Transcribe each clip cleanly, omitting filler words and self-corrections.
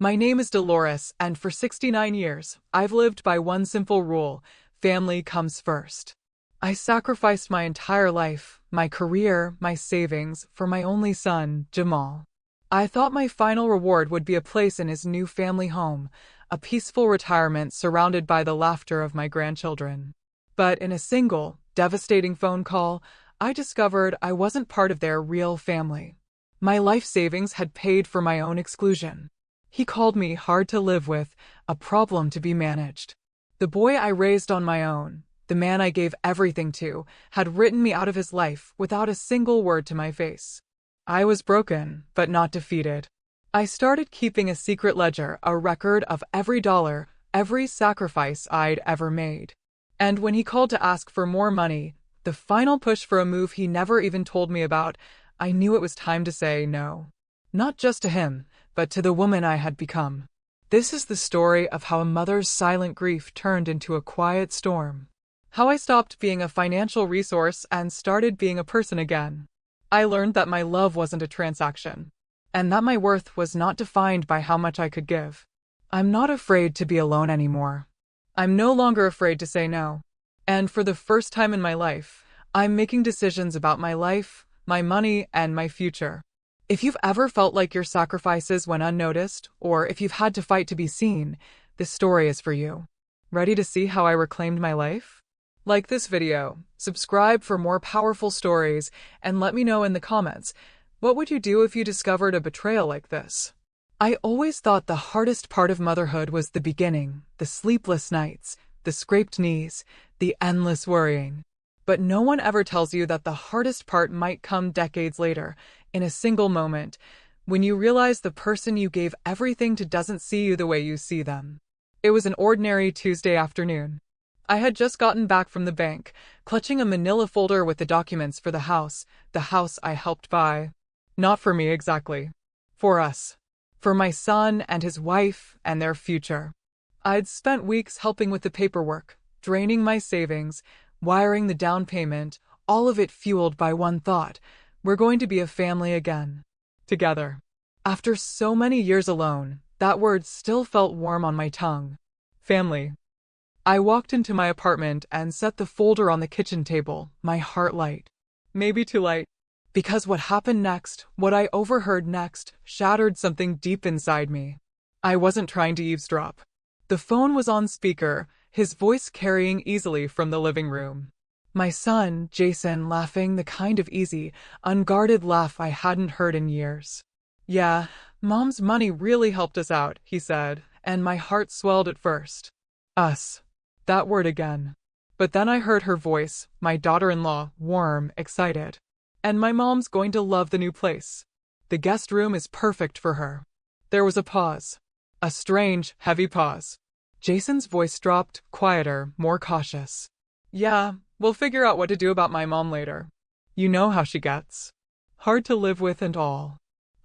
My name is Dolores, and for 69 years, I've lived by one simple rule: family comes first. I sacrificed my entire life, my career, my savings, for my only son, Jamal. I thought my final reward would be a place in his new family home, a peaceful retirement surrounded by the laughter of my grandchildren. But in a single, devastating phone call, I discovered I wasn't part of their real family. My life savings had paid for my own exclusion. He called me hard to live with, a problem to be managed. The boy I raised on my own, the man I gave everything to, had written me out of his life without a single word to my face. I was broken, but not defeated. I started keeping a secret ledger, a record of every dollar, every sacrifice I'd ever made. And when he called to ask for more money, the final push for a move he never even told me about, I knew it was time to say no. Not just to him, but to the woman I had become. This is the story of how a mother's silent grief turned into a quiet storm. How I stopped being a financial resource and started being a person again. I learned that my love wasn't a transaction, and that my worth was not defined by how much I could give. I'm not afraid to be alone anymore. I'm no longer afraid to say no. And for the first time in my life, I'm making decisions about my life, my money, and my future. If you've ever felt like your sacrifices went unnoticed, or if you've had to fight to be seen, this story is for you. Ready to see how I reclaimed my life? Like this video, subscribe for more powerful stories, and let me know in the comments, what would you do if you discovered a betrayal like this? I always thought the hardest part of motherhood was the beginning, the sleepless nights, the scraped knees, the endless worrying. But no one ever tells you that the hardest part might come decades later, in a single moment, when you realize the person you gave everything to doesn't see you the way you see them. It was an ordinary Tuesday afternoon. I had just gotten back from the bank, clutching a manila folder with the documents for the house I helped buy. Not for me exactly. For us. For my son and his wife and their future. I'd spent weeks helping with the paperwork, draining my savings, wiring the down payment, all of it fueled by one thought: we're going to be a family again. Together. After so many years alone, that word still felt warm on my tongue. Family. I walked into my apartment and set the folder on the kitchen table, my heart light. Maybe too light. Because what happened next, what I overheard next, shattered something deep inside me. I wasn't trying to eavesdrop. The phone was on speaker, his voice carrying easily from the living room. My son, Jason, laughing, the kind of easy, unguarded laugh I hadn't heard in years. "Yeah, Mom's money really helped us out," he said, and my heart swelled at first. Us. That word again. But then I heard her voice, my daughter-in-law, warm, excited. "And my mom's going to love the new place. The guest room is perfect for her." There was a pause. A strange, heavy pause. Jason's voice dropped, quieter, more cautious. "Yeah, we'll figure out what to do about my mom later. You know how she gets. Hard to live with and all.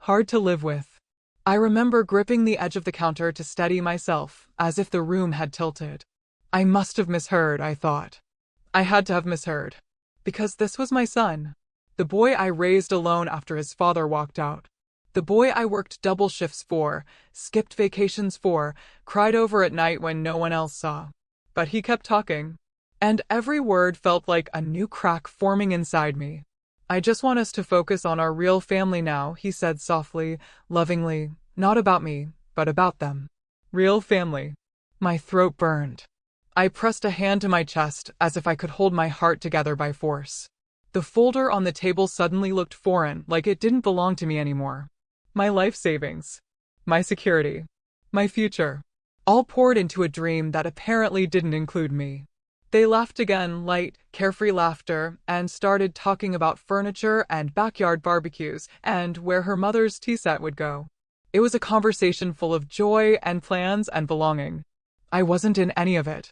Hard to live with." I remember gripping the edge of the counter to steady myself, as if the room had tilted. I must have misheard, I thought. I had to have misheard. Because this was my son. The boy I raised alone after his father walked out. The boy I worked double shifts for, skipped vacations for, cried over at night when no one else saw. But he kept talking. And every word felt like a new crack forming inside me. "I just want us to focus on our real family now," he said softly, lovingly, "not about me, but about them." Real family. My throat burned. I pressed a hand to my chest as if I could hold my heart together by force. The folder on the table suddenly looked foreign, like it didn't belong to me anymore. My life savings. My security. My future. All poured into a dream that apparently didn't include me. They laughed again, light, carefree laughter, and started talking about furniture and backyard barbecues and where her mother's tea set would go. It was a conversation full of joy and plans and belonging. I wasn't in any of it.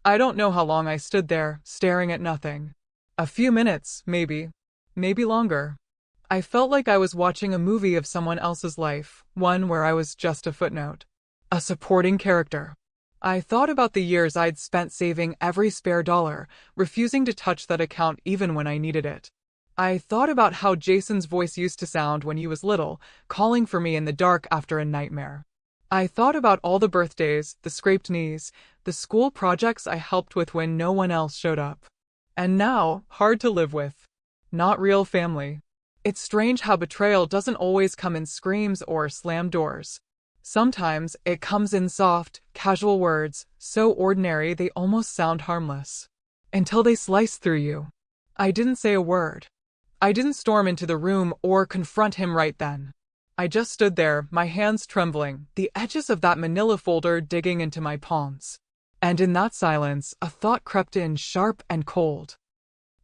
I don't know how long I stood there, staring at nothing. A few minutes, maybe. Maybe longer. I felt like I was watching a movie of someone else's life, one where I was just a footnote. A supporting character. I thought about the years I'd spent saving every spare dollar, refusing to touch that account even when I needed it. I thought about how Jason's voice used to sound when he was little, calling for me in the dark after a nightmare. I thought about all the birthdays, the scraped knees, the school projects I helped with when no one else showed up. And now, hard to live with. Not real family. It's strange how betrayal doesn't always come in screams or slam doors. Sometimes it comes in soft, casual words, so ordinary they almost sound harmless. Until they slice through you. I didn't say a word. I didn't storm into the room or confront him right then. I just stood there, my hands trembling, the edges of that manila folder digging into my palms. And in that silence, a thought crept in sharp and cold.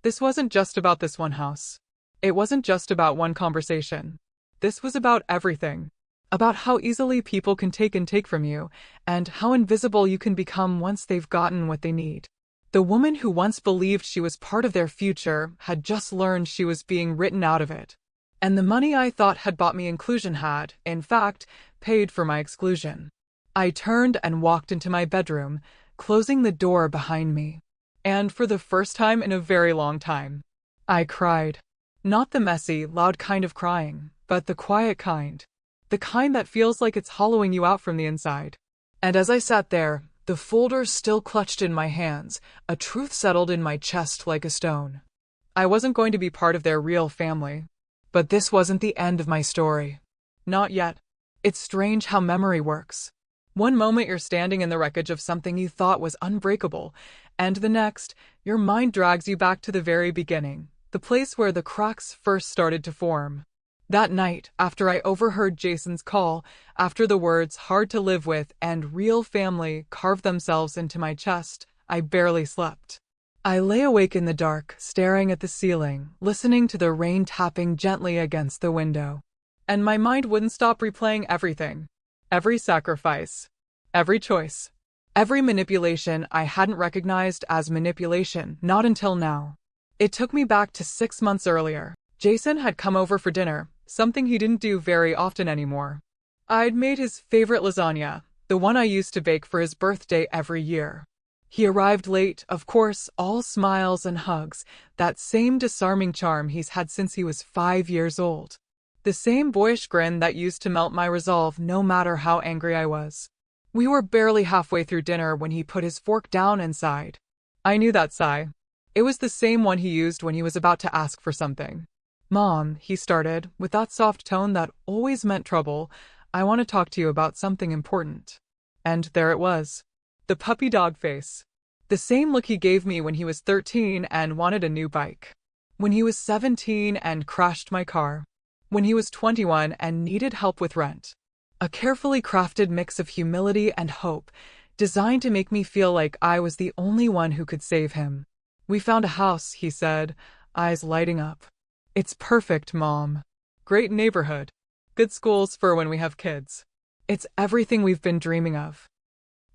This wasn't just about this one house. It wasn't just about one conversation. This was about everything. About how easily people can take from you, and how invisible you can become once they've gotten what they need. The woman who once believed she was part of their future had just learned she was being written out of it. And the money I thought had bought me inclusion had, in fact, paid for my exclusion. I turned and walked into my bedroom, closing the door behind me. And for the first time in a very long time, I cried. Not the messy, loud kind of crying, but the quiet kind. The kind that feels like it's hollowing you out from the inside. And as I sat there, the folder still clutched in my hands, a truth settled in my chest like a stone. I wasn't going to be part of their real family. But this wasn't the end of my story. Not yet. It's strange how memory works. One moment you're standing in the wreckage of something you thought was unbreakable, and the next, your mind drags you back to the very beginning, the place where the cracks first started to form. That night, after I overheard Jason's call, after the words "hard to live with" and "real family" carved themselves into my chest, I barely slept. I lay awake in the dark, staring at the ceiling, listening to the rain tapping gently against the window. And my mind wouldn't stop replaying everything. Every sacrifice. Every choice. Every manipulation I hadn't recognized as manipulation, not until now. It took me back to 6 months earlier. Jason had come over for dinner, something he didn't do very often anymore. I'd made his favorite lasagna, the one I used to bake for his birthday every year. He arrived late, of course, all smiles and hugs, that same disarming charm he's had since he was 5 years old. The same boyish grin that used to melt my resolve no matter how angry I was. We were barely halfway through dinner when he put his fork down and sighed. I knew that sigh. It was the same one he used when he was about to ask for something. "Mom," he started, with that soft tone that always meant trouble, "I want to talk to you about something important." And there it was. The puppy dog face. The same look he gave me when he was 13 and wanted a new bike. When he was 17 and crashed my car. When he was 21 and needed help with rent. A carefully crafted mix of humility and hope, designed to make me feel like I was the only one who could save him. "We found a house," he said, eyes lighting up. "It's perfect, Mom. Great neighborhood. Good schools for when we have kids. It's everything we've been dreaming of."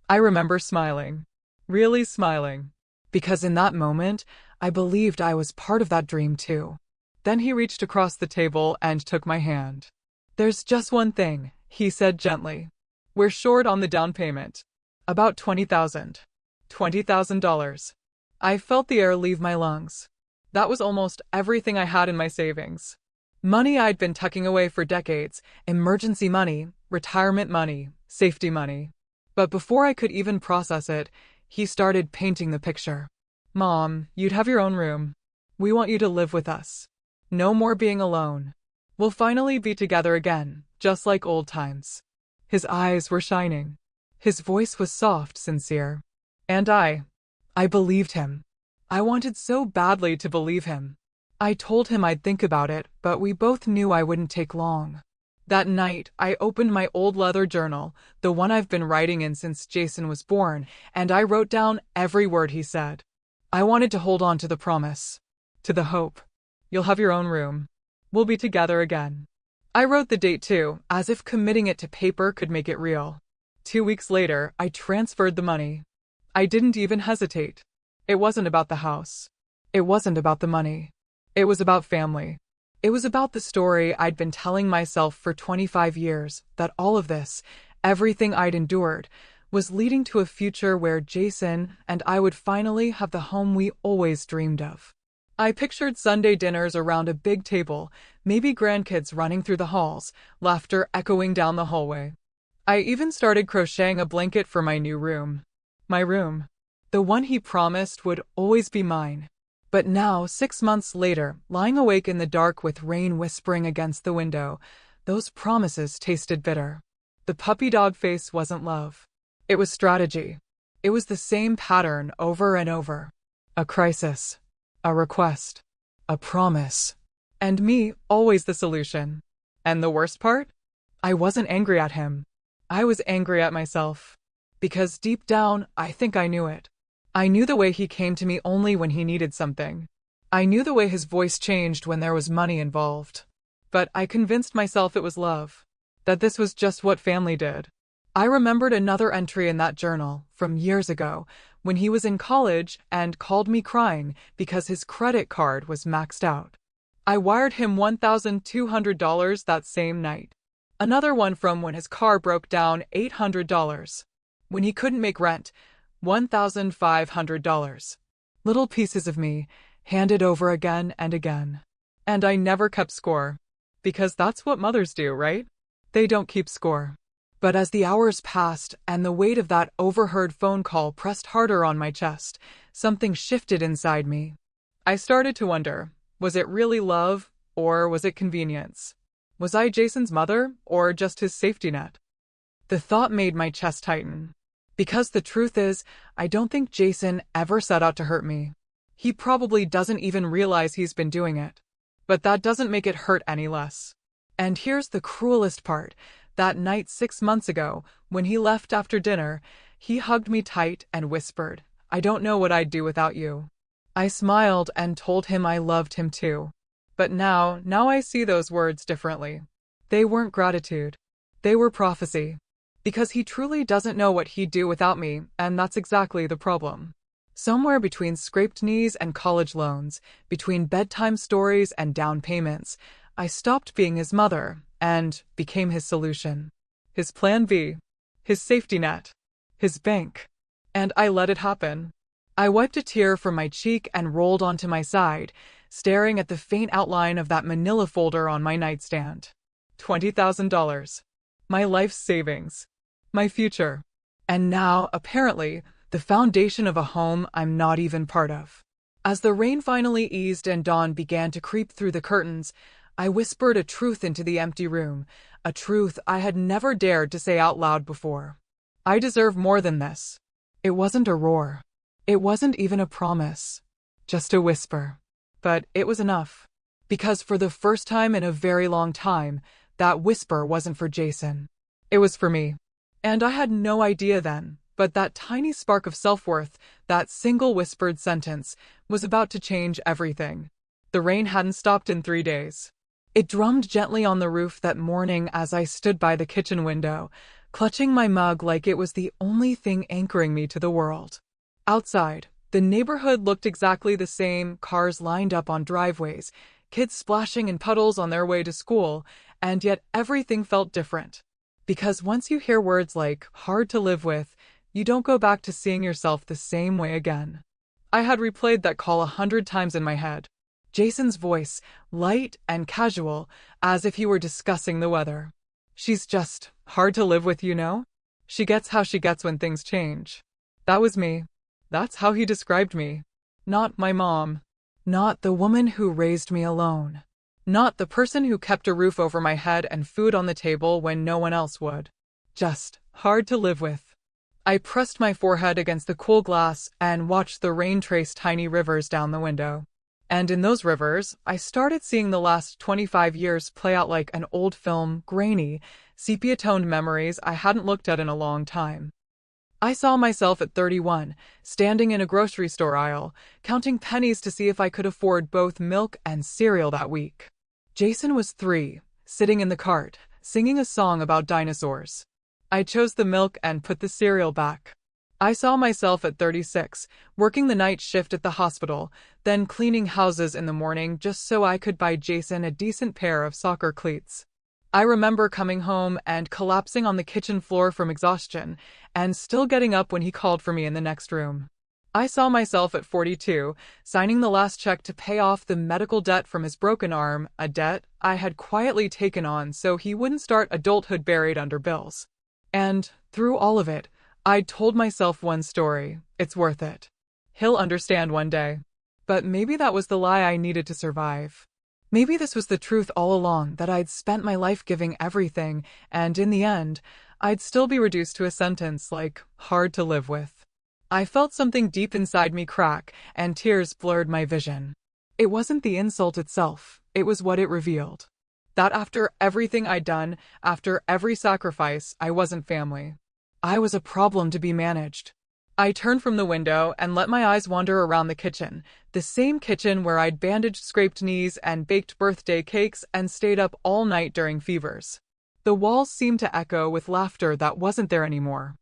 I remember smiling. Really smiling. Because in that moment, I believed I was part of that dream too. Then he reached across the table and took my hand. "There's just one thing," he said gently. "We're short on the down payment. About $20,000. $20,000. I felt the air leave my lungs. That was almost everything I had in my savings. Money I'd been tucking away for decades, emergency money, retirement money, safety money. But before I could even process it, he started painting the picture. "Mom, you'd have your own room. We want you to live with us. No more being alone. We'll finally be together again, just like old times." His eyes were shining. His voice was soft, sincere. And I believed him. I wanted so badly to believe him. I told him I'd think about it, but we both knew I wouldn't take long. That night, I opened my old leather journal, the one I've been writing in since Jason was born, and I wrote down every word he said. I wanted to hold on to the promise. To the hope. You'll have your own room. We'll be together again. I wrote the date too, as if committing it to paper could make it real. 2 weeks later, I transferred the money. I didn't even hesitate. It wasn't about the house. It wasn't about the money. It was about family. It was about the story I'd been telling myself for 25 years, that all of this, everything I'd endured, was leading to a future where Jason and I would finally have the home we always dreamed of. I pictured Sunday dinners around a big table, maybe grandkids running through the halls, laughter echoing down the hallway. I even started crocheting a blanket for my new room. My room. The one he promised would always be mine. But now, 6 months later, lying awake in the dark with rain whispering against the window, those promises tasted bitter. The puppy dog face wasn't love. It was strategy. It was the same pattern over and over. A crisis. A request. A promise. And me, always the solution. And the worst part? I wasn't angry at him. I was angry at myself. Because deep down, I think I knew it. I knew the way he came to me only when he needed something. I knew the way his voice changed when there was money involved. But I convinced myself it was love. That this was just what family did. I remembered another entry in that journal from years ago when he was in college and called me crying because his credit card was maxed out. I wired him $1,200 that same night. Another one from when his car broke down, $800. When he couldn't make rent, $1,500. Little pieces of me, handed over again and again. And I never kept score. Because that's what mothers do, right? They don't keep score. But as the hours passed and the weight of that overheard phone call pressed harder on my chest, something shifted inside me. I started to wonder, was it really love, or was it convenience? Was I Jason's mother, or just his safety net? The thought made my chest tighten. Because the truth is, I don't think Jason ever set out to hurt me. He probably doesn't even realize he's been doing it. But that doesn't make it hurt any less. And here's the cruelest part. That night 6 months ago, when he left after dinner, he hugged me tight and whispered, "I don't know what I'd do without you." I smiled and told him I loved him too. But now I see those words differently. They weren't gratitude. They were prophecy. Because he truly doesn't know what he'd do without me, and that's exactly the problem. Somewhere between scraped knees and college loans, between bedtime stories and down payments, I stopped being his mother and became his solution. His plan B. His safety net. His bank. And I let it happen. I wiped a tear from my cheek and rolled onto my side, staring at the faint outline of that manila folder on my nightstand. $20,000. My life's savings. My future. And now, apparently, the foundation of a home I'm not even part of. As the rain finally eased and dawn began to creep through the curtains, I whispered a truth into the empty room, a truth I had never dared to say out loud before. I deserve more than this. It wasn't a roar. It wasn't even a promise. Just a whisper. But it was enough. Because for the first time in a very long time, that whisper wasn't for Jason. It was for me. And I had no idea then, but that tiny spark of self-worth, that single whispered sentence, was about to change everything. The rain hadn't stopped in 3 days. It drummed gently on the roof that morning as I stood by the kitchen window, clutching my mug like it was the only thing anchoring me to the world. Outside, the neighborhood looked exactly the same, cars lined up on driveways, kids splashing in puddles on their way to school, and yet everything felt different. Because once you hear words like hard to live with, you don't go back to seeing yourself the same way again. I had replayed that call 100 times in my head. Jason's voice, light and casual, as if he were discussing the weather. She's just hard to live with, you know? She gets how she gets when things change. That was me. That's how he described me. Not my mom. Not the woman who raised me alone. Not the person who kept a roof over my head and food on the table when no one else would. Just hard to live with. I pressed my forehead against the cool glass and watched the rain trace tiny rivers down the window. And in those rivers, I started seeing the last 25 years play out like an old film, grainy, sepia-toned memories I hadn't looked at in a long time. I saw myself at 31, standing in a grocery store aisle, counting pennies to see if I could afford both milk and cereal that week. Jason was 3, sitting in the cart, singing a song about dinosaurs. I chose the milk and put the cereal back. I saw myself at 36, working the night shift at the hospital, then cleaning houses in the morning just so I could buy Jason a decent pair of soccer cleats. I remember coming home and collapsing on the kitchen floor from exhaustion, and still getting up when he called for me in the next room. I saw myself at 42, signing the last check to pay off the medical debt from his broken arm, a debt I had quietly taken on so he wouldn't start adulthood buried under bills. And through all of it, I'd told myself one story: it's worth it. He'll understand one day. But maybe that was the lie I needed to survive. Maybe this was the truth all along, that I'd spent my life giving everything, and in the end, I'd still be reduced to a sentence like, hard to live with. I felt something deep inside me crack, and tears blurred my vision. It wasn't the insult itself, it was what it revealed. That after everything I'd done, after every sacrifice, I wasn't family. I was a problem to be managed. I turned from the window and let my eyes wander around the kitchen, the same kitchen where I'd bandaged scraped knees and baked birthday cakes and stayed up all night during fevers. The walls seemed to echo with laughter that wasn't there anymore.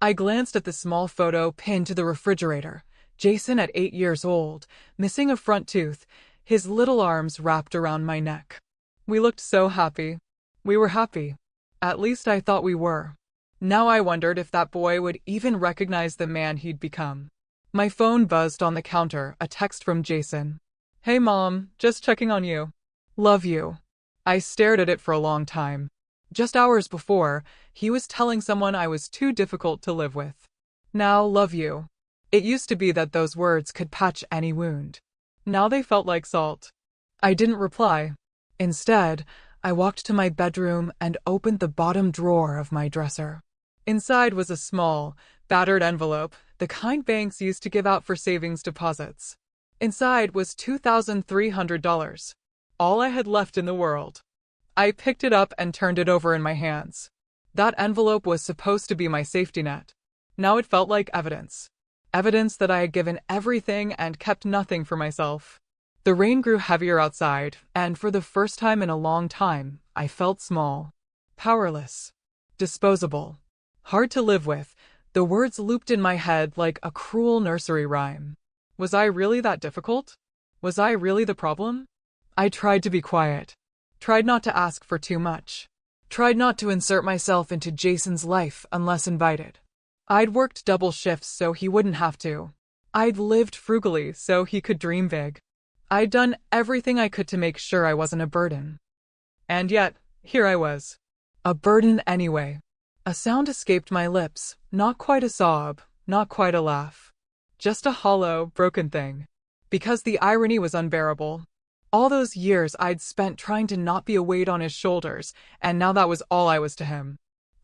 I glanced at the small photo pinned to the refrigerator. Jason at 8 years old, missing a front tooth, his little arms wrapped around my neck. We looked so happy. We were happy. At least I thought we were. Now I wondered if that boy would even recognize the man he'd become. My phone buzzed on the counter, a text from Jason. "Hey Mom, just checking on you. Love you." I stared at it for a long time. Just hours before, he was telling someone I was too difficult to live with. Now, love you. It used to be that those words could patch any wound. Now they felt like salt. I didn't reply. Instead, I walked to my bedroom and opened the bottom drawer of my dresser. Inside was a small, battered envelope, the kind banks used to give out for savings deposits. Inside was $2,300, all I had left in the world. I picked it up and turned it over in my hands. That envelope was supposed to be my safety net. Now it felt like evidence. Evidence that I had given everything and kept nothing for myself. The rain grew heavier outside, and for the first time in a long time, I felt small, powerless, disposable. Hard to live with, the words looped in my head like a cruel nursery rhyme. Was I really that difficult? Was I really the problem? I tried to be quiet. Tried not to ask for too much. Tried not to insert myself into Jason's life unless invited. I'd worked double shifts so he wouldn't have to. I'd lived frugally so he could dream big. I'd done everything I could to make sure I wasn't a burden. And yet, here I was. A burden anyway. A sound escaped my lips, not quite a sob, not quite a laugh. Just a hollow, broken thing. Because the irony was unbearable. All those years I'd spent trying to not be a weight on his shoulders, and now that was all I was to him.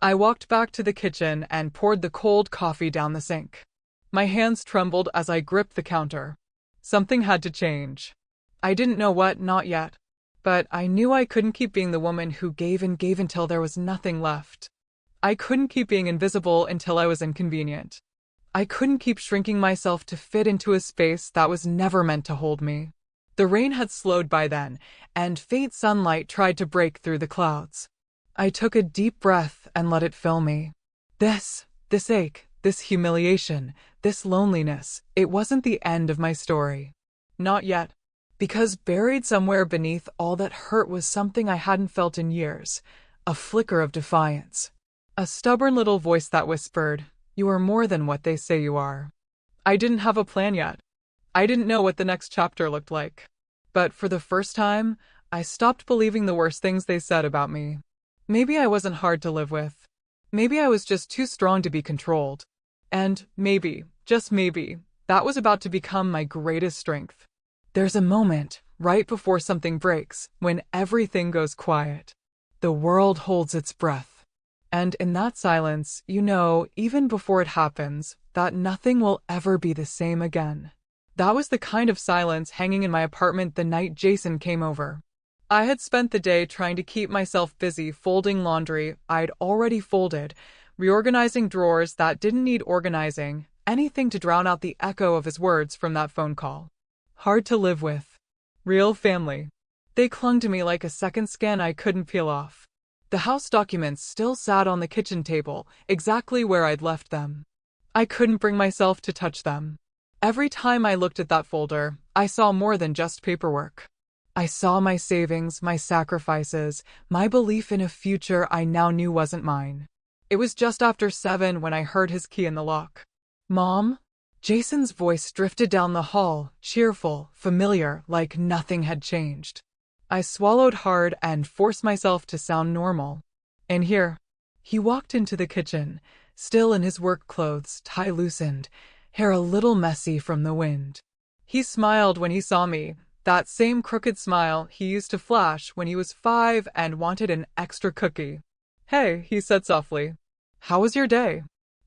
I walked back to the kitchen and poured the cold coffee down the sink. My hands trembled as I gripped the counter. Something had to change. I didn't know what, not yet. But I knew I couldn't keep being the woman who gave and gave until there was nothing left. I couldn't keep being invisible until I was inconvenient. I couldn't keep shrinking myself to fit into a space that was never meant to hold me. The rain had slowed by then, and faint sunlight tried to break through the clouds. I took a deep breath and let it fill me. This ache, this humiliation, this loneliness, it wasn't the end of my story. Not yet. Because buried somewhere beneath all that hurt was something I hadn't felt in years, a flicker of defiance. A stubborn little voice that whispered, "You are more than what they say you are." I didn't have a plan yet. I didn't know what the next chapter looked like. But for the first time, I stopped believing the worst things they said about me. Maybe I wasn't hard to live with. Maybe I was just too strong to be controlled. And maybe, just maybe, that was about to become my greatest strength. There's a moment, right before something breaks, when everything goes quiet. The world holds its breath. And in that silence, you know, even before it happens, that nothing will ever be the same again. That was the kind of silence hanging in my apartment the night Jason came over. I had spent the day trying to keep myself busy folding laundry I'd already folded, reorganizing drawers that didn't need organizing, anything to drown out the echo of his words from that phone call. Hard to live with. Real family. They clung to me like a second skin I couldn't peel off. The house documents still sat on the kitchen table, exactly where I'd left them. I couldn't bring myself to touch them. Every time I looked at that folder, I saw more than just paperwork. I saw my savings, my sacrifices, my belief in a future I now knew wasn't mine. It was just after 7 when I heard his key in the lock. "Mom?" Jason's voice drifted down the hall, cheerful, familiar, like nothing had changed. I swallowed hard and forced myself to sound normal. "In here." He walked into the kitchen, still in his work clothes, tie loosened, hair a little messy from the wind. He smiled when he saw me, that same crooked smile he used to flash when he was 5 and wanted an extra cookie. "Hey," he said softly. "How was your day?"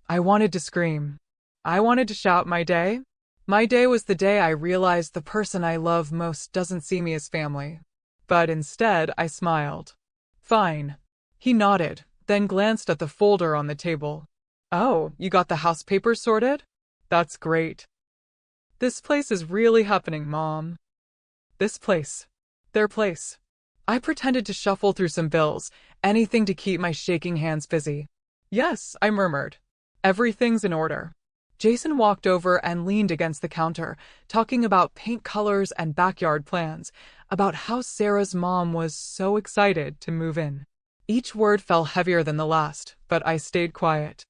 I wanted to scream. I wanted to shout my day. My day was the day I realized the person I love most doesn't see me as family. But instead, I smiled. "Fine." He nodded, then glanced at the folder on the table. "Oh, you got the house papers sorted? That's great. This place is really happening, Mom." This place. Their place. I pretended to shuffle through some bills, anything to keep my shaking hands busy. "Yes," I murmured. "Everything's in order." Jason walked over and leaned against the counter, talking about paint colors and backyard plans, about how Sarah's mom was so excited to move in. Each word fell heavier than the last, but I stayed quiet.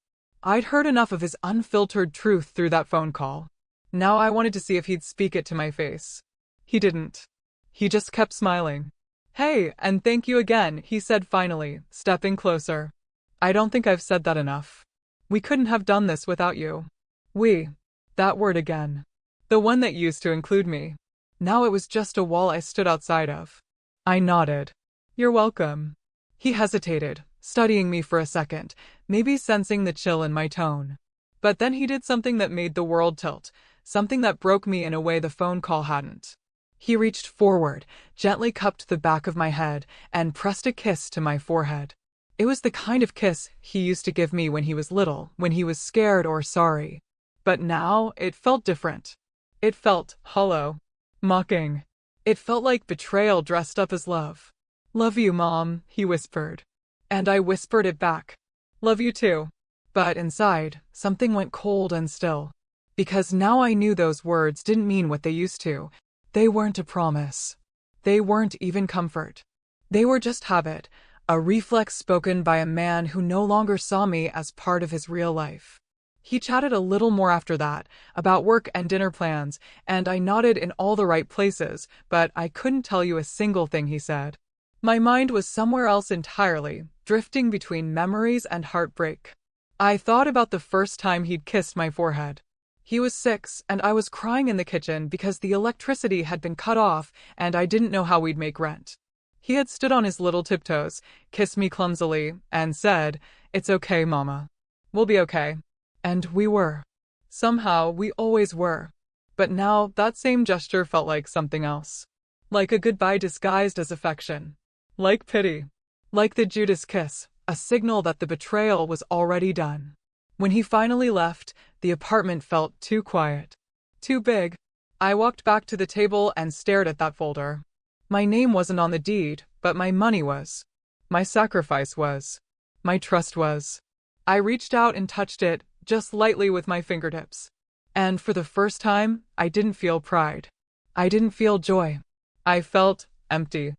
I'd heard enough of his unfiltered truth through that phone call. Now I wanted to see if he'd speak it to my face. He didn't. He just kept smiling. "Hey, and thank you again," he said finally, stepping closer. "I don't think I've said that enough. We couldn't have done this without you." We. That word again. The one that used to include me. Now it was just a wall I stood outside of. I nodded. "You're welcome." He hesitated, studying me for a second, maybe sensing the chill in my tone. But then he did something that made the world tilt, something that broke me in a way the phone call hadn't. He reached forward, gently cupped the back of my head, and pressed a kiss to my forehead. It was the kind of kiss he used to give me when he was little, when he was scared or sorry. But now, it felt different. It felt hollow, mocking. It felt like betrayal dressed up as love. "Love you, Mom," he whispered. And I whispered it back. "Love you too." But inside, something went cold and still. Because now I knew those words didn't mean what they used to. They weren't a promise. They weren't even comfort. They were just habit, a reflex spoken by a man who no longer saw me as part of his real life. He chatted a little more after that, about work and dinner plans, and I nodded in all the right places, but I couldn't tell you a single thing he said. My mind was somewhere else entirely, drifting between memories and heartbreak. I thought about the first time he'd kissed my forehead. He was 6, and I was crying in the kitchen because the electricity had been cut off and I didn't know how we'd make rent. He had stood on his little tiptoes, kissed me clumsily, and said, "It's okay, Mama. We'll be okay." And we were. Somehow, we always were. But now, that same gesture felt like something else. Like a goodbye disguised as affection. Like pity. Like the Judas kiss, a signal that the betrayal was already done. When he finally left, the apartment felt too quiet. Too big. I walked back to the table and stared at that folder. My name wasn't on the deed, but my money was. My sacrifice was. My trust was. I reached out and touched it, just lightly with my fingertips. And for the first time, I didn't feel pride. I didn't feel joy. I felt empty.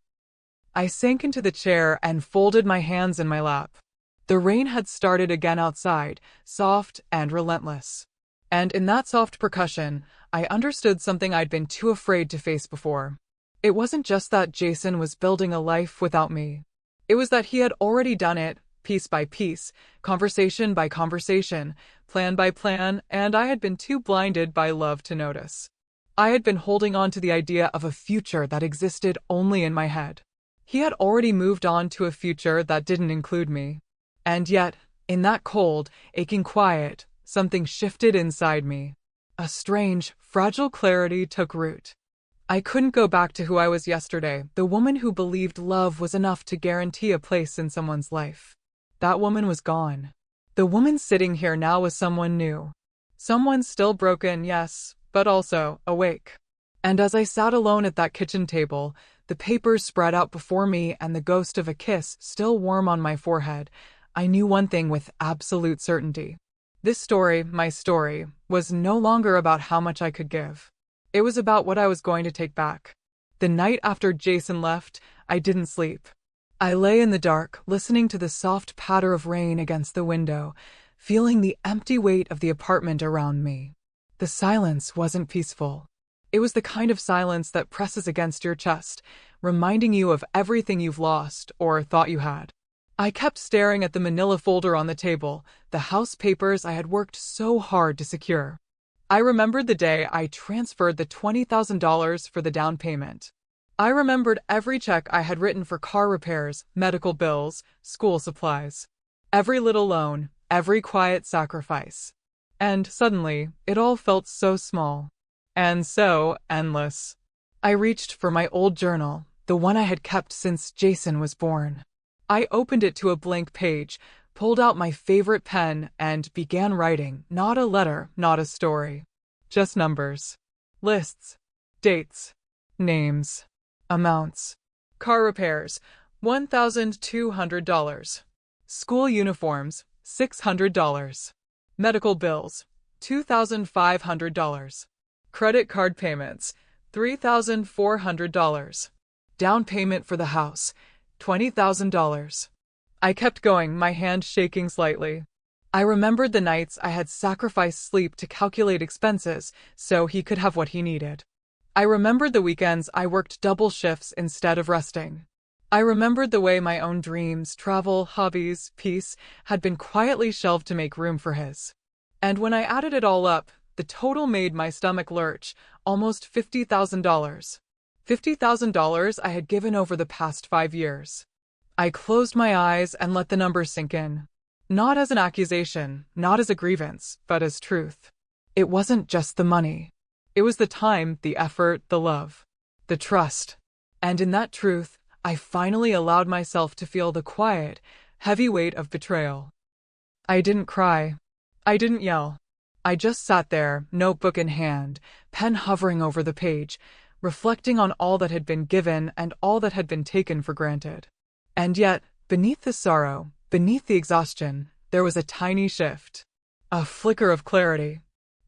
I sank into the chair and folded my hands in my lap. The rain had started again outside, soft and relentless. And in that soft percussion, I understood something I'd been too afraid to face before. It wasn't just that Jason was building a life without me. It was that he had already done it, piece by piece, conversation by conversation, plan by plan, and I had been too blinded by love to notice. I had been holding on to the idea of a future that existed only in my head. He had already moved on to a future that didn't include me. And yet, in that cold, aching quiet, something shifted inside me. A strange, fragile clarity took root. I couldn't go back to who I was yesterday, the woman who believed love was enough to guarantee a place in someone's life. That woman was gone. The woman sitting here now was someone new. Someone still broken, yes, but also awake. And as I sat alone at that kitchen table, the papers spread out before me and the ghost of a kiss still warm on my forehead, I knew one thing with absolute certainty. This story, my story, was no longer about how much I could give. It was about what I was going to take back. The night after Jason left, I didn't sleep. I lay in the dark, listening to the soft patter of rain against the window, feeling the empty weight of the apartment around me. The silence wasn't peaceful. It was the kind of silence that presses against your chest, reminding you of everything you've lost or thought you had. I kept staring at the manila folder on the table, the house papers I had worked so hard to secure. I remembered the day I transferred the $20,000 for the down payment. I remembered every check I had written for car repairs, medical bills, school supplies. Every little loan, every quiet sacrifice. And suddenly, it all felt so small. And so endless. I reached for my old journal, the one I had kept since Jason was born. I opened it to a blank page, pulled out my favorite pen, and began writing, not a letter, not a story. Just numbers. Lists. Dates. Names. Amounts. Car repairs, $1,200. School uniforms, $600. Medical bills, $2,500. Credit card payments, $3,400. Down payment for the house, $20,000. I kept going, my hand shaking slightly. I remembered the nights I had sacrificed sleep to calculate expenses so he could have what he needed. I remembered the weekends I worked double shifts instead of resting. I remembered the way my own dreams, travel, hobbies, peace had been quietly shelved to make room for his. And when I added it all up, the total made my stomach lurch, almost $50,000. $50,000 I had given over the past 5 years. I closed my eyes and let the number sink in. Not as an accusation, not as a grievance, but as truth. It wasn't just the money. It was the time, the effort, the love, the trust. And in that truth, I finally allowed myself to feel the quiet, heavy weight of betrayal. I didn't cry. I didn't yell. I just sat there, notebook in hand, pen hovering over the page, reflecting on all that had been given and all that had been taken for granted. And yet, beneath the sorrow, beneath the exhaustion, there was a tiny shift. A flicker of clarity.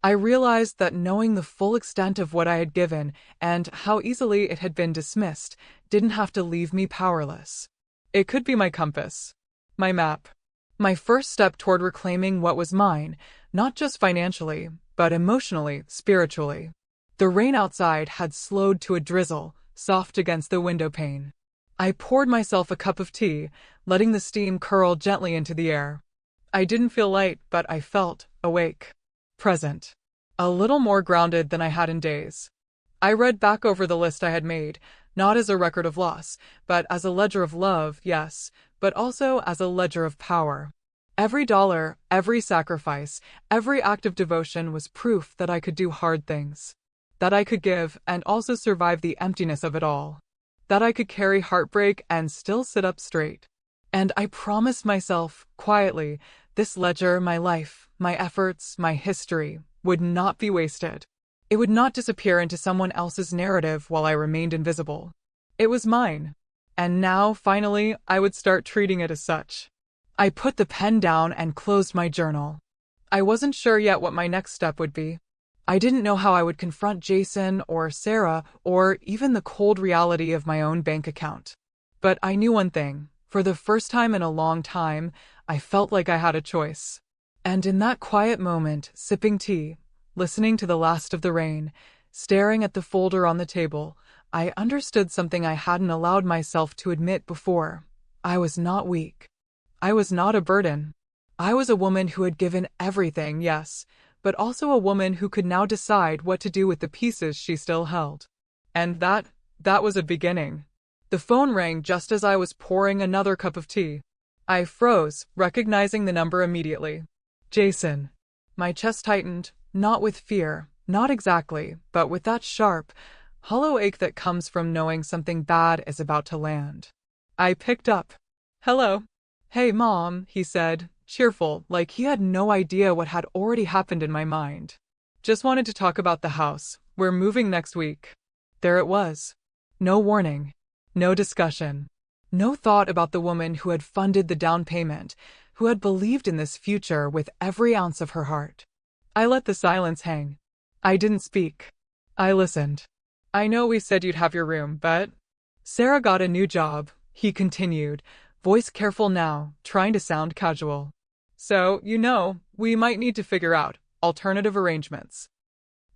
I realized that knowing the full extent of what I had given and how easily it had been dismissed didn't have to leave me powerless. It could be my compass, my map, my first step toward reclaiming what was mine, not just financially, but emotionally, spiritually. The rain outside had slowed to a drizzle, soft against the window pane. I poured myself a cup of tea, letting the steam curl gently into the air. I didn't feel light, but I felt awake. Present. A little more grounded than I had in days. I read back over the list I had made, not as a record of loss, but as a ledger of love, yes, but also as a ledger of power. Every dollar, every sacrifice, every act of devotion was proof that I could do hard things. That I could give and also survive the emptiness of it all. That I could carry heartbreak and still sit up straight. And I promised myself, quietly, this ledger, my life, my efforts, my history, would not be wasted. It would not disappear into someone else's narrative while I remained invisible. It was mine. And now, finally, I would start treating it as such. I put the pen down and closed my journal. I wasn't sure yet what my next step would be. I didn't know how I would confront Jason or Sarah or even the cold reality of my own bank account. But I knew one thing. For the first time in a long time, I felt like I had a choice. And in that quiet moment, sipping tea, listening to the last of the rain, staring at the folder on the table, I understood something I hadn't allowed myself to admit before. I was not weak. I was not a burden. I was a woman who had given everything, yes, but also a woman who could now decide what to do with the pieces she still held. And that was a beginning. The phone rang just as I was pouring another cup of tea. I froze, recognizing the number immediately. Jason. My chest tightened, not with fear, not exactly, but with that sharp, hollow ache that comes from knowing something bad is about to land. I picked up. Hello. Hey, Mom, he said, cheerful, like he had no idea what had already happened in my mind. Just wanted to talk about the house. We're moving next week. There it was. No warning. No discussion. No thought about the woman who had funded the down payment, who had believed in this future with every ounce of her heart. I let the silence hang. I didn't speak. I listened. I know we said you'd have your room, but... Sarah got a new job, he continued, voice careful now, trying to sound casual. So, we might need to figure out alternative arrangements.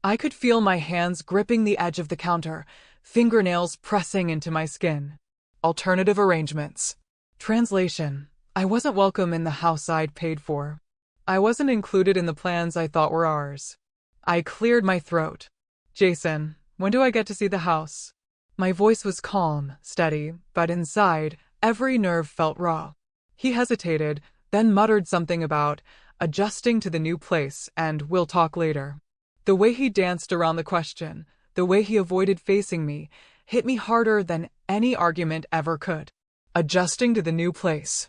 I could feel my hands gripping the edge of the counter, fingernails pressing into my skin. Alternative arrangements. Translation. I wasn't welcome in the house I'd paid for. I wasn't included in the plans I thought were ours. I cleared my throat. Jason, when do I get to see the house? My voice was calm, steady, but inside, every nerve felt raw. He hesitated, then muttered something about adjusting to the new place and we'll talk later. The way he danced around the question, the way he avoided facing me, hit me harder than any argument ever could. Adjusting to the new place.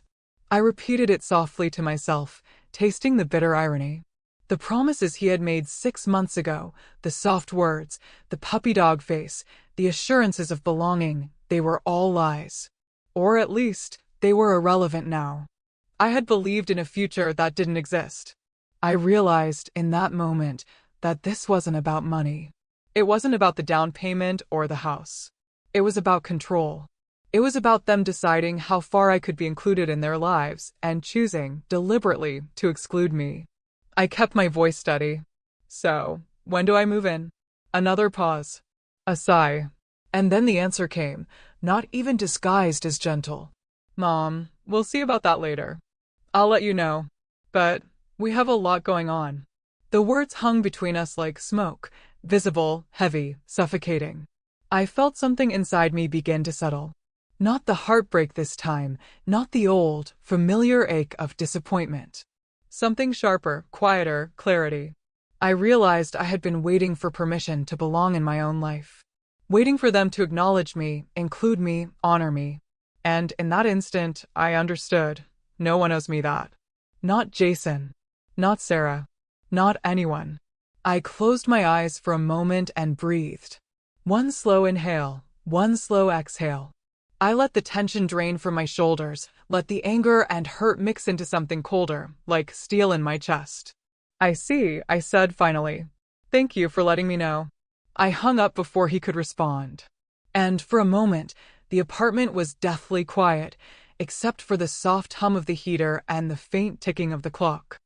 I repeated it softly to myself, tasting the bitter irony. The promises he had made 6 months ago, the soft words, the puppy dog face, the assurances of belonging, they were all lies. Or at least, they were irrelevant now. I had believed in a future that didn't exist. I realized in that moment that this wasn't about money. It wasn't about the down payment or the house. It was about control. It was about them deciding how far I could be included in their lives and choosing, deliberately, to exclude me. I kept my voice steady. So, when do I move in? Another pause. A sigh. And then the answer came, not even disguised as gentle. Mom, we'll see about that later. I'll let you know. But, we have a lot going on. The words hung between us like smoke, visible, heavy, suffocating. I felt something inside me begin to settle. Not the heartbreak this time, not the old, familiar ache of disappointment. Something sharper, quieter, clarity. I realized I had been waiting for permission to belong in my own life. Waiting for them to acknowledge me, include me, honor me. And in that instant, I understood. No one owes me that. Not Jason. Not Sarah. Not anyone. I closed my eyes for a moment and breathed. One slow inhale, one slow exhale. I let the tension drain from my shoulders, let the anger and hurt mix into something colder, like steel in my chest. I see, I said finally. Thank you for letting me know. I hung up before he could respond. And for a moment, the apartment was deathly quiet, except for the soft hum of the heater and the faint ticking of the clock.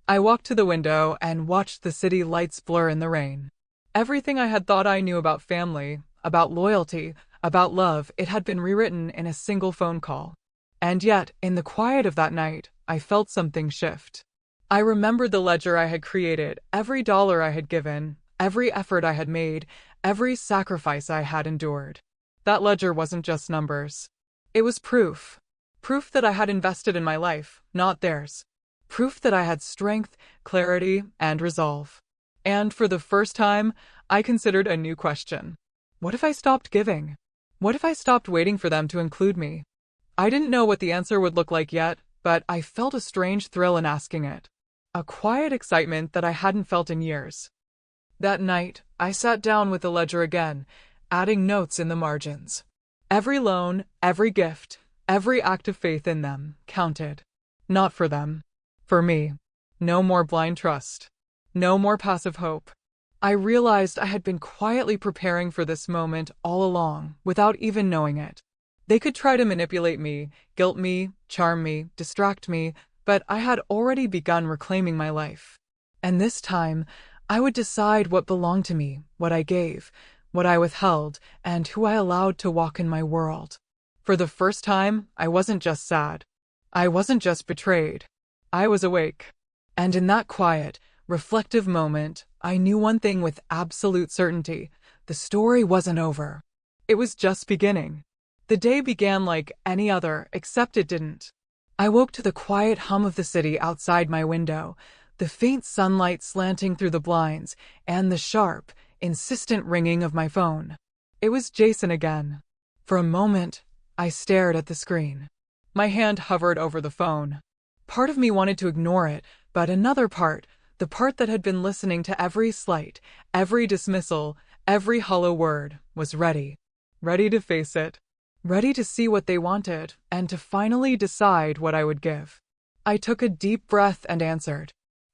I walked to the window and watched the city lights blur in the rain. Everything I had thought I knew about family, about loyalty, about love, it had been rewritten in a single phone call. And yet, in the quiet of that night, I felt something shift. I remembered the ledger I had created, every dollar I had given, every effort I had made, every sacrifice I had endured. That ledger wasn't just numbers. It was proof. Proof that I had invested in my life, not theirs. Proof that I had strength, clarity, and resolve. And for the first time, I considered a new question. What if I stopped giving? What if I stopped waiting for them to include me? I didn't know what the answer would look like yet, but I felt a strange thrill in asking it. A quiet excitement that I hadn't felt in years. That night, I sat down with the ledger again, adding notes in the margins. Every loan, every gift, every act of faith in them counted. Not for them. For me. No more blind trust. No more passive hope. I realized I had been quietly preparing for this moment all along, without even knowing it. They could try to manipulate me, guilt me, charm me, distract me, but I had already begun reclaiming my life. And this time, I would decide what belonged to me, what I gave, what I withheld, and who I allowed to walk in my world. For the first time, I wasn't just sad. I wasn't just betrayed. I was awake. And in that quiet, reflective moment, I knew one thing with absolute certainty. The story wasn't over. It was just beginning. The day began like any other, except it didn't. I woke to the quiet hum of the city outside my window, the faint sunlight slanting through the blinds, and the sharp, insistent ringing of my phone. It was Jason again. For a moment, I stared at the screen. My hand hovered over the phone. Part of me wanted to ignore it, but another part, the part that had been listening to every slight, every dismissal, every hollow word, was ready. Ready to face it. Ready to see what they wanted, and to finally decide what I would give. I took a deep breath and answered.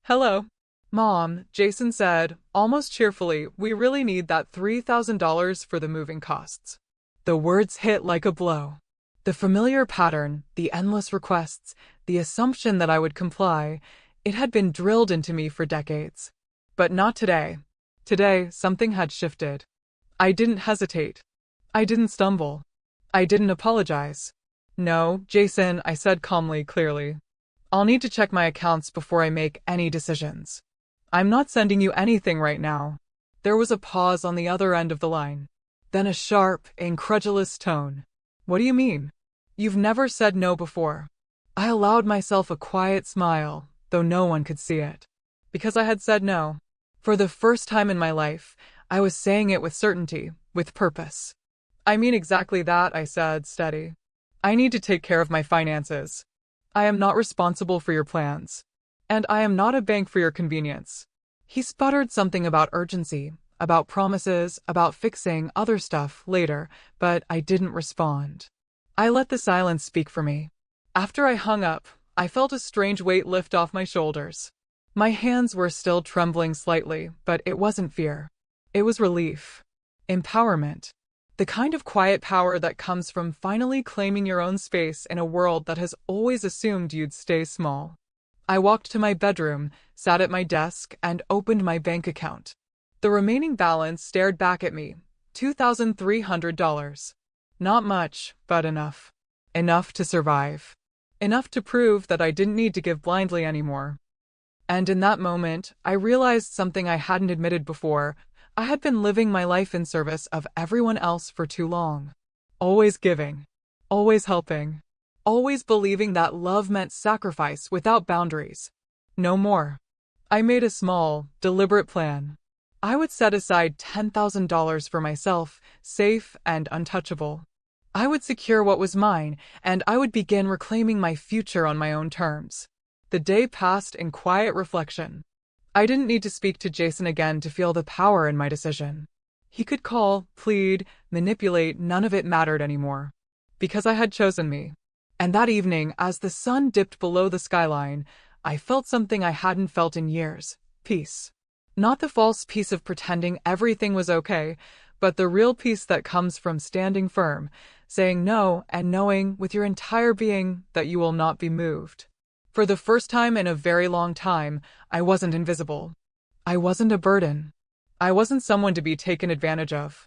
Hello. Mom, Jason said, almost cheerfully, we really need that $3,000 for the moving costs. The words hit like a blow. The familiar pattern, the endless requests, the assumption that I would comply, it had been drilled into me for decades. But not today. Today, something had shifted. I didn't hesitate. I didn't stumble. I didn't apologize. No, Jason, I said calmly, clearly. I'll need to check my accounts before I make any decisions. I'm not sending you anything right now. There was a pause on the other end of the line. Then a sharp, incredulous tone. What do you mean? You've never said no before. I allowed myself a quiet smile, though no one could see it. Because I had said no. For the first time in my life, I was saying it with certainty, with purpose. I mean exactly that, I said, steady. I need to take care of my finances. I am not responsible for your plans. And I am not a bank for your convenience. He sputtered something about urgency, about promises, about fixing other stuff later, but I didn't respond. I let the silence speak for me. After I hung up, I felt a strange weight lift off my shoulders. My hands were still trembling slightly, but it wasn't fear. It was relief. Empowerment. The kind of quiet power that comes from finally claiming your own space in a world that has always assumed you'd stay small. I walked to my bedroom, sat at my desk, and opened my bank account. The remaining balance stared back at me, $2,300. Not much, but enough. Enough to survive. Enough to prove that I didn't need to give blindly anymore. And in that moment, I realized something I hadn't admitted before. I had been living my life in service of everyone else for too long. Always giving. Always helping. Always believing that love meant sacrifice without boundaries. No more. I made a small, deliberate plan. I would set aside $10,000 for myself, safe and untouchable. I would secure what was mine, and I would begin reclaiming my future on my own terms. The day passed in quiet reflection. I didn't need to speak to Jason again to feel the power in my decision. He could call, plead, manipulate, none of it mattered anymore. Because I had chosen me. And that evening, as the sun dipped below the skyline, I felt something I hadn't felt in years. Peace. Not the false peace of pretending everything was okay, but the real peace that comes from standing firm, saying no, and knowing with your entire being that you will not be moved. For the first time in a very long time, I wasn't invisible. I wasn't a burden. I wasn't someone to be taken advantage of.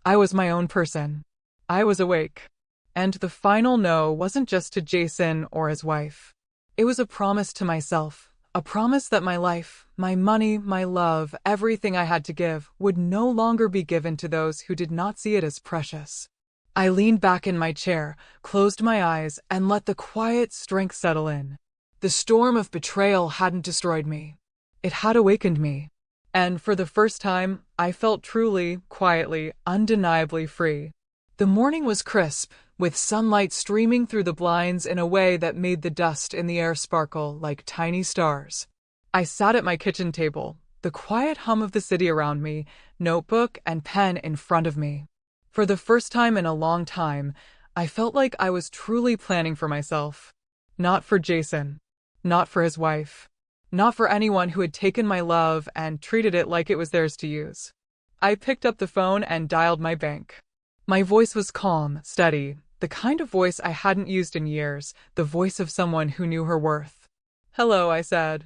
I was my own person. I was awake. And the final no wasn't just to Jason or his wife. It was a promise to myself, a promise that my life, my money, my love, everything I had to give would no longer be given to those who did not see it as precious. I leaned back in my chair, closed my eyes, and let the quiet strength settle in. The storm of betrayal hadn't destroyed me. It had awakened me. And for the first time, I felt truly, quietly, undeniably free. The morning was crisp, with sunlight streaming through the blinds in a way that made the dust in the air sparkle like tiny stars. I sat at my kitchen table, the quiet hum of the city around me, notebook and pen in front of me. For the first time in a long time, I felt like I was truly planning for myself. Not for Jason. Not for his wife. Not for anyone who had taken my love and treated it like it was theirs to use. I picked up the phone and dialed my bank. My voice was calm, steady, the kind of voice I hadn't used in years, the voice of someone who knew her worth. Hello, I said.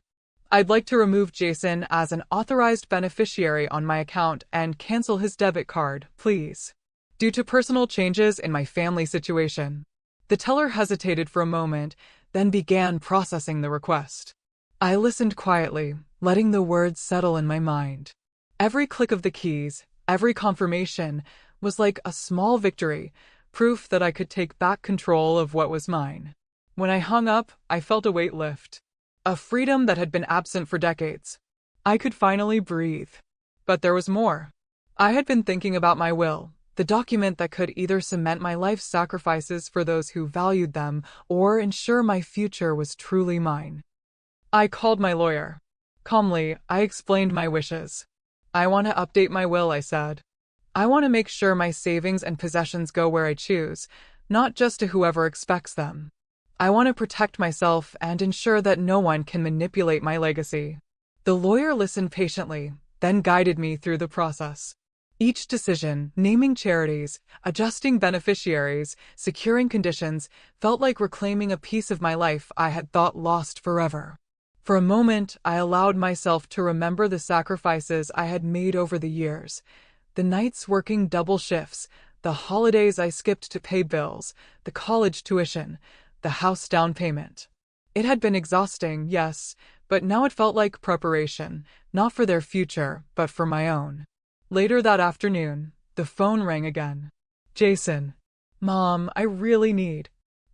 I'd like to remove Jason as an authorized beneficiary on my account and cancel his debit card, please. Due to personal changes in my family situation. The teller hesitated for a moment, then began processing the request. I listened quietly, letting the words settle in my mind. Every click of the keys, every confirmation, was like a small victory, proof that I could take back control of what was mine. When I hung up, I felt a weight lift. A freedom that had been absent for decades. I could finally breathe. But there was more. I had been thinking about my will. The document that could either cement my life's sacrifices for those who valued them or ensure my future was truly mine. I called my lawyer. Calmly, I explained my wishes. I want to update my will, I said. I want to make sure my savings and possessions go where I choose, not just to whoever expects them. I want to protect myself and ensure that no one can manipulate my legacy. The lawyer listened patiently, then guided me through the process. Each decision, naming charities, adjusting beneficiaries, securing conditions, felt like reclaiming a piece of my life I had thought lost forever. For a moment, I allowed myself to remember the sacrifices I had made over the years. The nights working double shifts, The holidays I skipped to pay bills, the college tuition, the house down payment. It had been exhausting, yes, but now it felt like preparation, not for their future, but for my own. Later that afternoon, the phone rang again. Jason. Mom, I really need.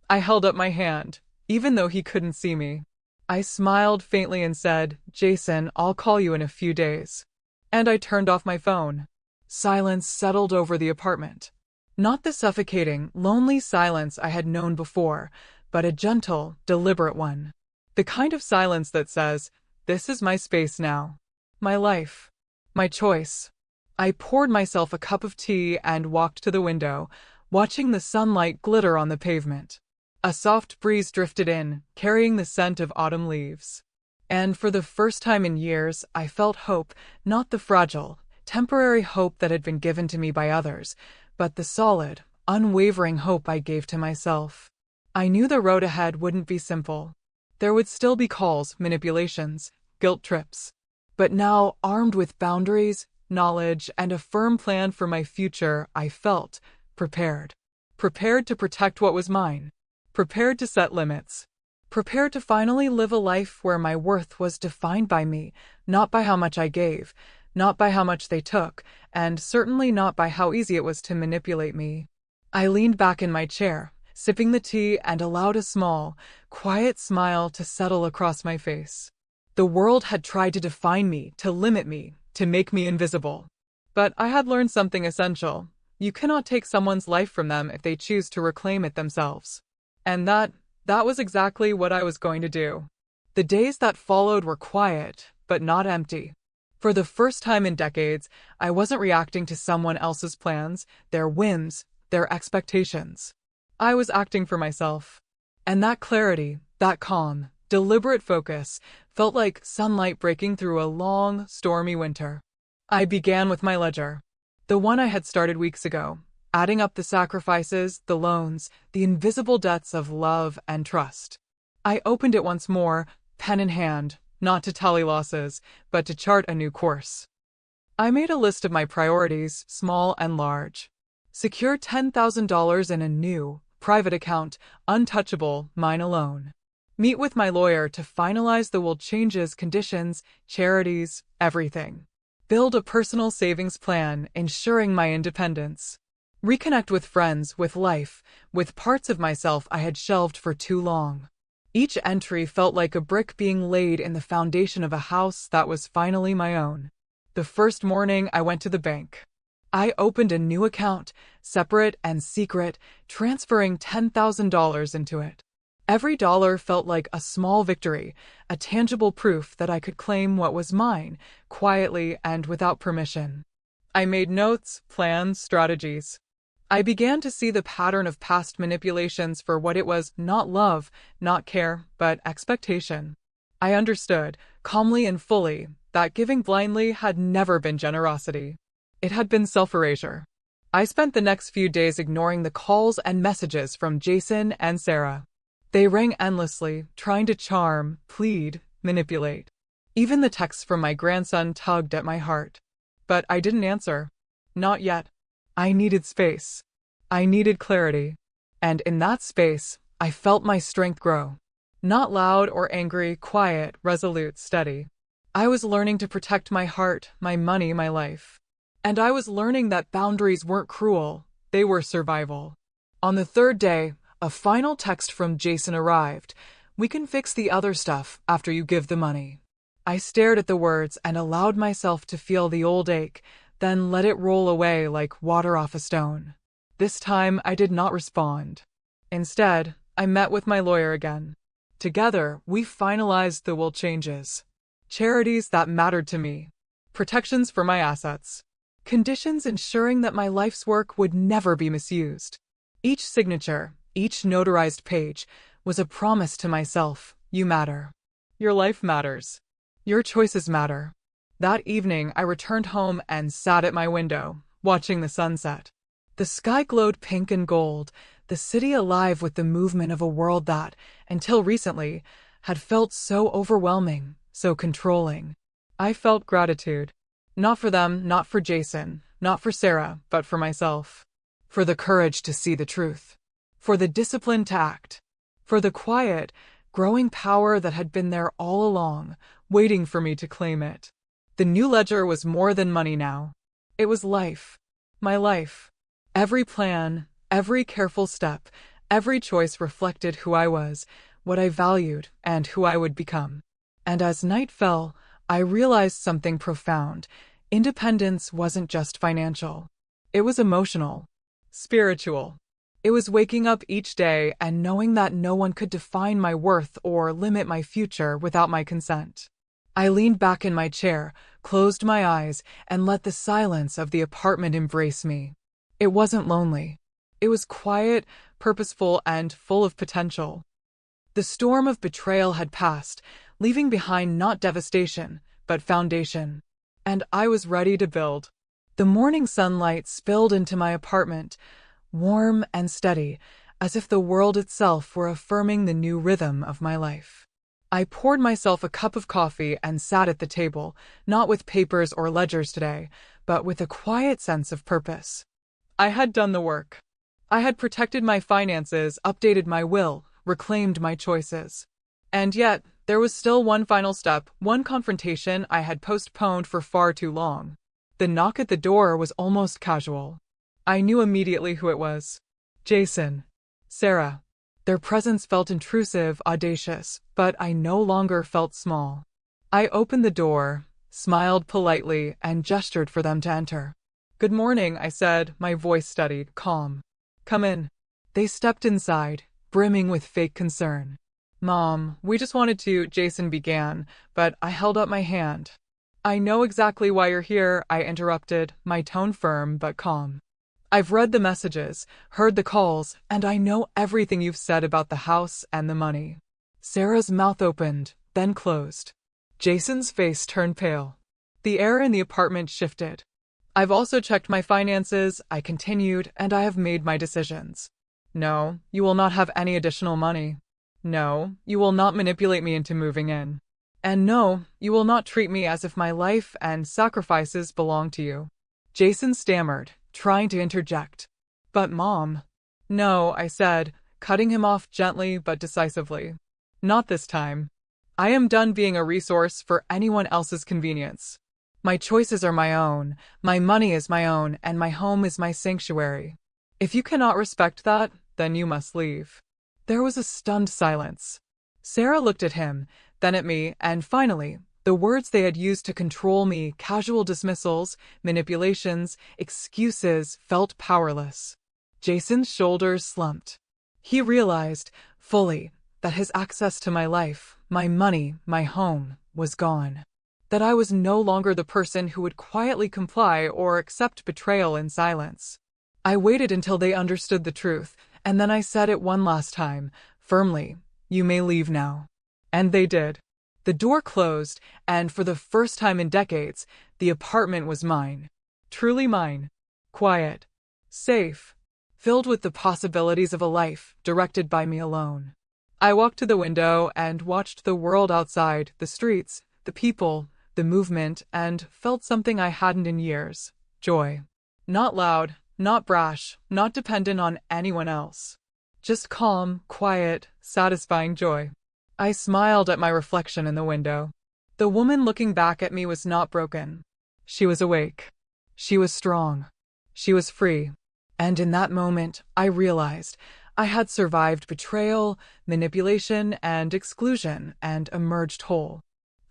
I held up my hand, even though he couldn't see me. I smiled faintly and said, Jason, I'll call you in a few days. And I turned off my phone. Silence settled over the apartment. Not the suffocating, lonely silence I had known before, but a gentle, deliberate one. The kind of silence that says, this is my space now. My life. My choice. I poured myself a cup of tea and walked to the window, watching the sunlight glitter on the pavement. A soft breeze drifted in, carrying the scent of autumn leaves. And for the first time in years, I felt hope, not the fragile, temporary hope that had been given to me by others, but the solid, unwavering hope I gave to myself. I knew the road ahead wouldn't be simple. There would still be calls, manipulations, guilt trips. But now, armed with boundaries, knowledge, and a firm plan for my future, I felt prepared. Prepared to protect what was mine. Prepared to set limits. Prepared to finally live a life where my worth was defined by me, not by how much I gave, not by how much they took, and certainly not by how easy it was to manipulate me. I leaned back in my chair, sipping the tea, and allowed a small, quiet smile to settle across my face. The world had tried to define me, to limit me, to make me invisible. But I had learned something essential. You cannot take someone's life from them if they choose to reclaim it themselves. And that was exactly what I was going to do. The days that followed were quiet, but not empty. For the first time in decades, I wasn't reacting to someone else's plans, their whims, their expectations. I was acting for myself. And that clarity, that calm, deliberate focus, felt like sunlight breaking through a long, stormy winter. I began with my ledger. The one I had started weeks ago, adding up the sacrifices, the loans, the invisible debts of love and trust. I opened it once more, pen in hand, not to tally losses, but to chart a new course. I made a list of my priorities, small and large. Secure $10,000 in a new, private account, untouchable, mine alone. Meet with my lawyer to finalize the will changes, conditions, charities, everything. Build a personal savings plan, ensuring my independence. Reconnect with friends, with life, with parts of myself I had shelved for too long. Each entry felt like a brick being laid in the foundation of a house that was finally my own. The first morning I went to the bank. I opened a new account, separate and secret, transferring $10,000 into it. Every dollar felt like a small victory, a tangible proof that I could claim what was mine, quietly and without permission. I made notes, plans, strategies. I began to see the pattern of past manipulations for what it was: not love, not care, but expectation. I understood, calmly and fully, that giving blindly had never been generosity. It had been self-erasure. I spent the next few days ignoring the calls and messages from Jason and Sarah. They rang endlessly, trying to charm, plead, manipulate. Even the texts from my grandson tugged at my heart. But I didn't answer. Not yet. I needed space. I needed clarity. And in that space, I felt my strength grow. Not loud or angry, quiet, resolute, steady. I was learning to protect my heart, my money, my life. And I was learning that boundaries weren't cruel, they were survival. On the third day, a final text from Jason arrived. We can fix the other stuff after you give the money. I stared at the words and allowed myself to feel the old ache, then let it roll away like water off a stone. This time, I did not respond. Instead, I met with my lawyer again. Together, we finalized the will changes. Charities that mattered to me. Protections for my assets. Conditions ensuring that my life's work would never be misused. Each signature, each notarized page, was a promise to myself: you matter. Your life matters. Your choices matter. That evening, I returned home and sat at my window, watching the sunset. The sky glowed pink and gold, the city alive with the movement of a world that, until recently, had felt so overwhelming, so controlling. I felt gratitude. Not for them, not for Jason, not for Sarah, but for myself. for the courage to see the truth, for the discipline to act, for the quiet, growing power that had been there all along, waiting for me to claim it. The new ledger was more than money now. It was life. My life. Every plan, every careful step, every choice reflected who I was, what I valued, and who I would become. And as night fell, I realized something profound. Independence wasn't just financial. It was emotional, spiritual. It was waking up each day and knowing that no one could define my worth or limit my future without my consent. I leaned back in my chair, closed my eyes, and let the silence of the apartment embrace me. It wasn't lonely. It was quiet, purposeful, and full of potential. The storm of betrayal had passed, leaving behind not devastation, but foundation. And I was ready to build. The morning sunlight spilled into my apartment, warm and steady, as if the world itself were affirming the new rhythm of my life. I poured myself a cup of coffee and sat at the table, not with papers or ledgers today, but with a quiet sense of purpose. I had done the work. I had protected my finances, updated my will, reclaimed my choices. And yet, there was still one final step, one confrontation I had postponed for far too long. The knock at the door was almost casual. I knew immediately who it was. Jason. Sarah. Their presence felt intrusive, audacious, but I no longer felt small. I opened the door, smiled politely, and gestured for them to enter. "Good morning," I said, my voice steady, calm. "Come in." They stepped inside, brimming with fake concern. "Mom, we just wanted to," Jason began, but I held up my hand. "I know exactly why you're here," I interrupted, my tone firm but calm. "I've read the messages, heard the calls, and I know everything you've said about the house and the money." Sarah's mouth opened, then closed. Jason's face turned pale. The air in the apartment shifted. "I've also checked my finances," I continued, "and I have made my decisions. No, you will not have any additional money. No, you will not manipulate me into moving in. And no, you will not treat me as if my life and sacrifices belong to you." Jason stammered, trying to interject. "But Mom." "No," I said, cutting him off gently but decisively. "Not this time. I am done being a resource for anyone else's convenience. My choices are my own, my money is my own, and my home is my sanctuary. If you cannot respect that, then you must leave." There was a stunned silence. Sarah looked at him, then at me, and finally, the words they had used to control me, casual dismissals, manipulations, excuses, felt powerless. Jason's shoulders slumped. He realized, fully, that his access to my life, my money, my home, was gone. That I was no longer the person who would quietly comply or accept betrayal in silence. I waited until they understood the truth, and then I said it one last time, firmly, "You may leave now." And they did. The door closed, and for the first time in decades, the apartment was mine. Truly mine. Quiet. Safe. Filled with the possibilities of a life directed by me alone. I walked to the window and watched the world outside, the streets, the people, the movement, and felt something I hadn't in years. Joy. Not loud, not brash, not dependent on anyone else. Just calm, quiet, satisfying joy. I smiled at my reflection in the window. The woman looking back at me was not broken. She was awake. She was strong. She was free. And in that moment, I realized I had survived betrayal, manipulation, and exclusion, and emerged whole.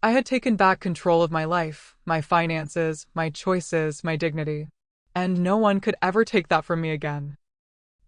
I had taken back control of my life, my finances, my choices, my dignity. And no one could ever take that from me again.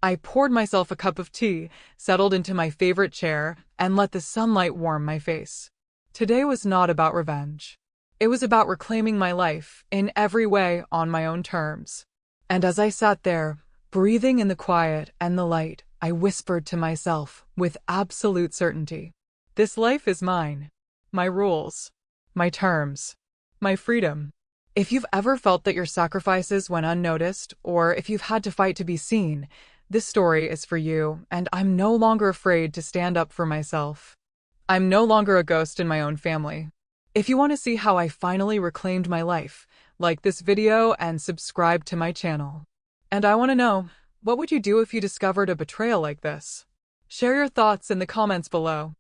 I poured myself a cup of tea, settled into my favorite chair, and let the sunlight warm my face. Today was not about revenge. It was about reclaiming my life, in every way, on my own terms. And as I sat there, breathing in the quiet and the light, I whispered to myself, with absolute certainty, "This life is mine. My rules. My terms. My freedom." If you've ever felt that your sacrifices went unnoticed, or if you've had to fight to be seen, this story is for you, and I'm no longer afraid to stand up for myself. I'm no longer a ghost in my own family. If you want to see how I finally reclaimed my life, like this video and subscribe to my channel. And I want to know, What would you do if you discovered a betrayal like this? Share your thoughts in the comments below.